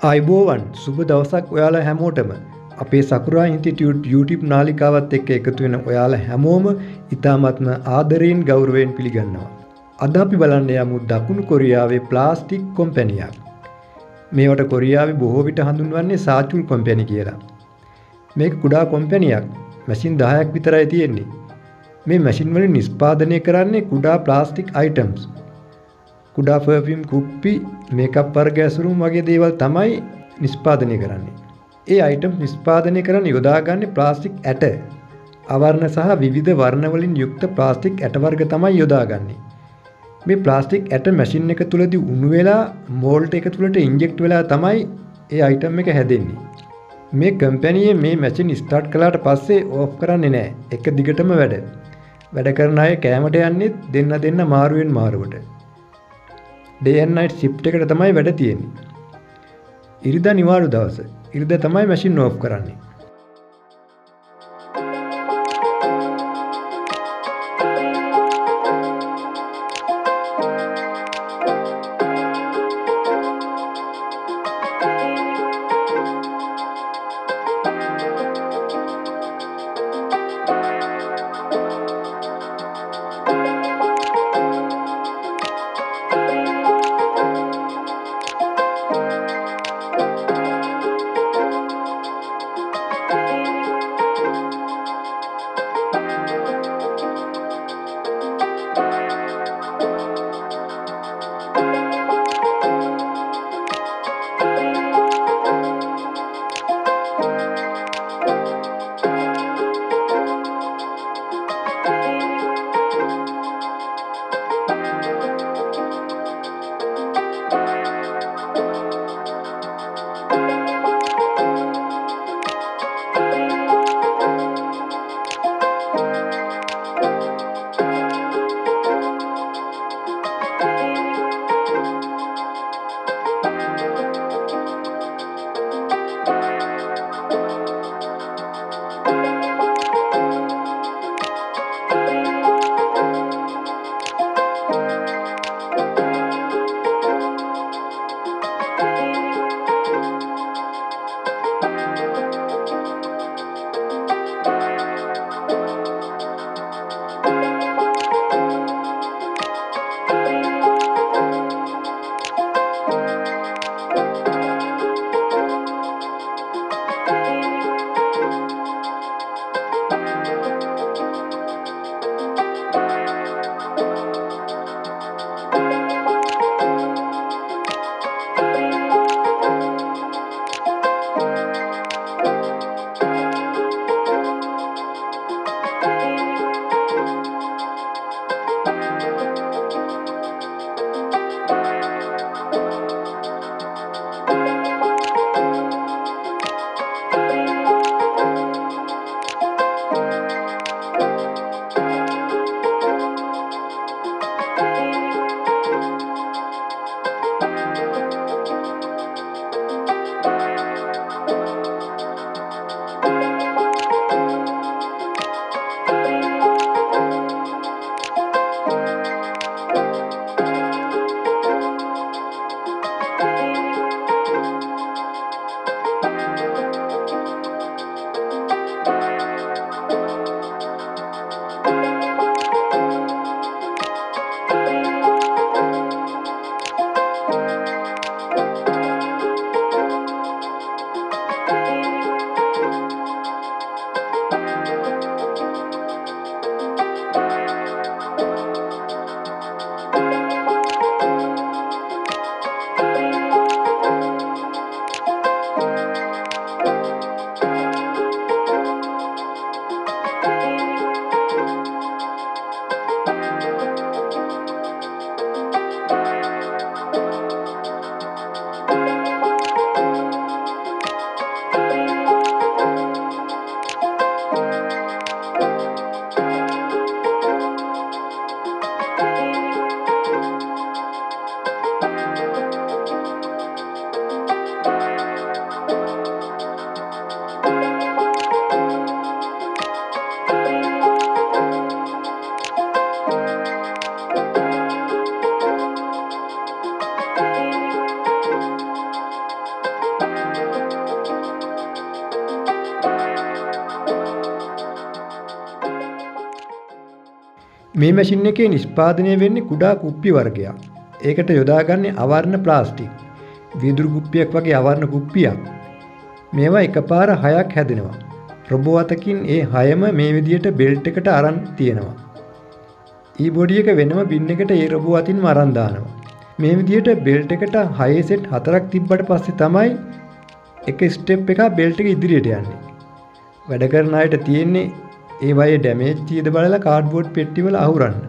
අයිබෝවන් සුබ දවසක් ඔයාලා හැමෝටම අපේ සකුරා ඉන්ස්ටිටියුට් YouTube නාලිකාවත් එක්ක එකතු වෙන ඔයාලා හැමෝම ඉතාමත්ම ආදරයෙන් ගෞරවයෙන් පිළිගන්නවා. අද අපි බලන්න යමු දකුණු කොරියාවේ ප්ලාස්ටික් කොම්පැනියක්. මේවට කොරියාවේ බොහෝ විට හඳුන්වන්නේ සාචුල් කොම්පැනි කියලා. මේක කුඩා කොම්පැනියක්. මැෂින් 10ක් විතරයි තියෙන්නේ. මේ මැෂින් වලින් නිෂ්පාදනය කරන්නේ කුඩා ප්ලාස්ටික් අයිටම්ස්. කුඩා පර්ෆියුම් කුප්පි මේකප් වර්ග ඇසුරුම් වගේ දේවල් තමයි නිෂ්පාදනය කරන්නේ. ඒ අයිටම් නිෂ්පාදනය කරන්න යොදාගන්නේ ප්ලාස්ටික් ඇට. අවර්ණ සහ විවිධ වර්ණ වලින් යුක්ත ප්ලාස්ටික් ඇට වර්ග තමයි යොදාගන්නේ. මේ ප්ලාස්ටික් ඇට මැෂින් එක තුලදී උණු වෙලා මෝල්ඩ් එක තුලට ඉන්ජෙක්ට් වෙලා තමයි ඒ අයිටම් එක හැදෙන්නේ. මේ කම්පැනියේ මේ මැෂින් ස්ටාර්ට් කළාට පස්සේ ඕෆ් කරන්නේ නැහැ. එක දිගටම වැඩ කරන අය කෑමට යන්නේ දෙන්න මාරුවෙන් මාරුවට. day and night shift එකට තමයි වැඩ තියෙන්නේ. ඉරිදා නිවාඩු දවස. ඉරිදා තමයි මැෂින් ඕෆ් කරන්නේ. මේ මැෂින් එකේ නිෂ්පාදනය වෙන්නේ කුඩා කුප්පි වර්ගයක්. ඒකට යොදාගන්නේ අවර්ණ ප්ලාස්ටික්. වීදුරු කුප්පියක් වගේ අවර්ණ කුප්පියක්. මේවා එකපාර 6ක් හැදෙනවා. රොබෝ අතකින් ඒ 6ම මේ විදියට බෙල්ට් එකට අරන් තියෙනවා. ඊ-බොඩි එක වෙනම පින් එකට ඒ රොබෝ අතින්ම අරන් දානවා. මේ විදියට බෙල්ට් එකට 6 සෙට් 4ක් තිබ්බට පස්සේ තමයි එක ස්ටෙප් එකක් බෙල්ට් එක ඉදිරියට යන්නේ. වැඩ කරන අයට තියෙන්නේ ඒ වගේ ඩැමේජ් තියෙද බලලා කාඩ්බෝඩ් පෙට්ටිවල අහුරන්න.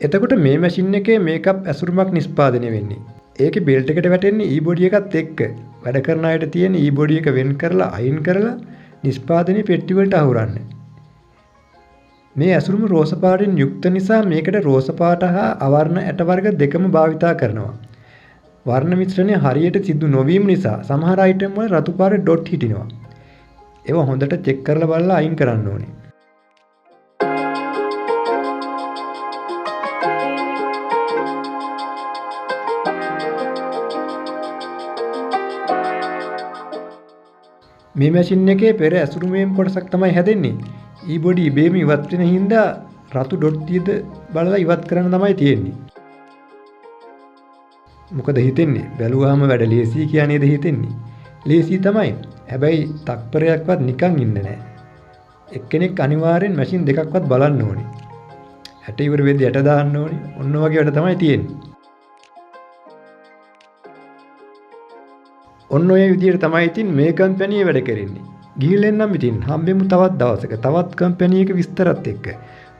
එතකොට මේ මැෂින් එකේ මේකප් ඇසුරුමක් නිෂ්පාදනය වෙන්නේ. ඒකේ බෙල්ට් එකට වැටෙන්නේ ඊ-බොඩි එකත් එක්ක. වැඩ කරන අයට තියෙන ඊ-බොඩි එක වෙන් කරලා අයින් කරලා නිෂ්පාදනයේ පෙට්ටි වලට අහුරන්න. මේ ඇසුරුම රෝස පාටින් යුක්ත නිසා මේකට රෝස පාට හා අවර්ණ ඇට වර්ග දෙකම භාවිතා කරනවා. වර්ණ මිශ්‍රණය හරියට සිදු නොවීම නිසා සමහර අයිටම් වල රතු පාට ඩොට් හිටිනවා. ඒවා හොඳට චෙක් කරලා බලලා අයින් කරන්න ඕනේ. මේ මැෂින් එකේ පෙර ඇසුරුමේම කොටසක් තමයි හැදෙන්නේ. ඊ-බොඩි ඉබේම ඉවත් වෙන හින්දා රතු ඩොට් තියද බලලා ඉවත් කරන්න තමයි තියෙන්නේ. මොකද හිතෙන්නේ? බැලුවාම වැඩ ලේසි කියන්නේද හිතෙන්නේ? ලේසි තමයි. හැබැයි තක්පරයක්වත් නිකන් ඉන්නේ නැහැ. එක්කෙනෙක් අනිවාර්යෙන් මැෂින් දෙකක්වත් බලන්න ඕනේ. ඇට ඉවර වෙද්දී ඇට දාන්න ඕනේ. ඔන්න වගේ වැඩ තමයි තියෙන්නේ. ඔන්න ඔය විදිහට තමයි ඉතින් මේ කම්පැනි වැඩ කරන්නේ. ගිහින් එන්නම් ඉතින් හම්බෙමු තවත් දවසක තවත් කම්පැනි එක විස්තරත් එක්ක.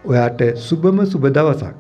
ඔයාට සුබම සුබ දවසක්.